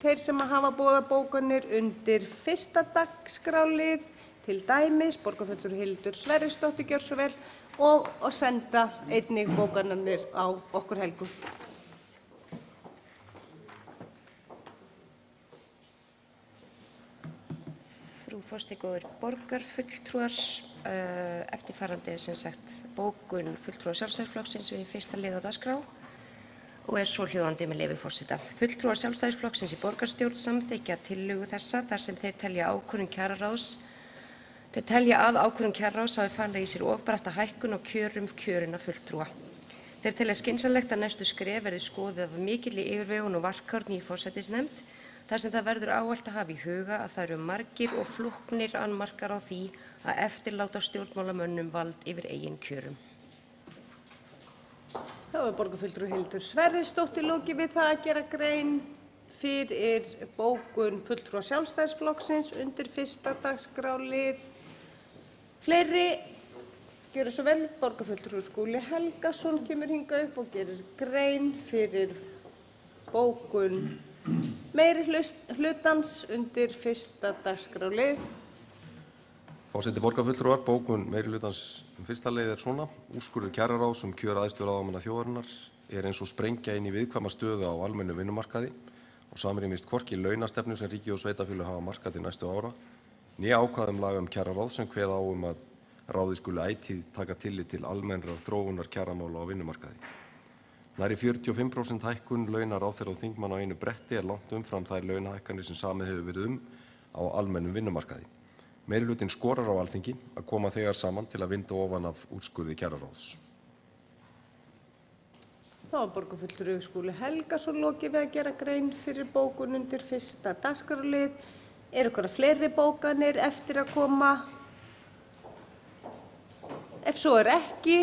Þeir sem hafa boðað bókanir undir 1. dagskrárlið, til dæmis borgarfulltrúi Hildur Sverrisdóttir, gjörðu svo vel, og senda einnig bókanir á okkur Helgu. Frú forseti, góðir borgarfulltrúar, eftirfarandi sem sagt bókun fulltrúa Sjálfstæðisflokksins við 1. lið á dagskrá og svohljóðandi með leyfi forseta. Fulltrúar Sjálfstæðisflokksins í borgarstjórn samþykkja tillögu þessa þar sem þeir telja að ákvörðun kjararáðs hafi falið í sér ofbratta hækkun á kjörum kjörinna fulltrúa. Þeir telja skynsamlegt að næstu skref verði skoðið af mikilli yfirvegun og varkárni í forsætisnefnd þar sem það verður ávallt að hafa í huga að það eru margir og flóknir annmarkar á því að eftirláta stjórnmálamönnum vald yfir eigin kjörum. Þá er borgarfulltrúi Hildur Sverrisdóttir lokið við það að gera grein fyrir bókun fulltrúa Sjálfstæðisflokksins undir 1. dagskrárlið. Fleiri, gjörðu svo vel, borgarfulltrúi Skúli Helgason kemur hingað upp og gerir grein fyrir bókun meiri hlutans undir 1. dagskrárlið. Forseti borgarfulltrúar, bókun meiri hlutans 1. lið svona. Úrskurður kjararáðs kjör æðstu ráðamanna þjóðarinnar eins og sprengja inn í viðkvæma stöðu á almennum vinnumarkaði og samrýmist hvorki launastefnu sem ríki og sveitarfélög hafa markað til næstu ára, né ákvæðum laga kjararáð sem kveða á að ráðið skuli ætíð taka tillit til almennrar þróunar kjaramála á vinnumarkaði. Nærri 45% hækkun launa ráðherra og þingmanna á einu bretti langt umfram þær launahækkanir sem samið hefur verið á almennum vinnumarkaði. Meirihlutinn skorar á Alþingi að koma þegar saman til að vinda ofan af úrskurði kjararáðs. Þá er borgarfulltrúi Skúli Helgason lokið við að gera grein fyrir bókun undir 1. dagskrárlið. Eru einhverjar fleiri bókanir eftir að koma? Ef svo er ekki,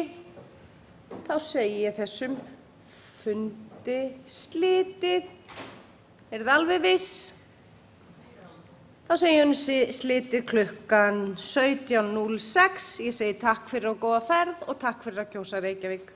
þá segi ég þessum fundi slitið. Er það alveg viss? Þá segi ég slitið klukkan 17:06. Ég segi takk fyrir og góða ferð og takk fyrir að kjósa Reykjavík.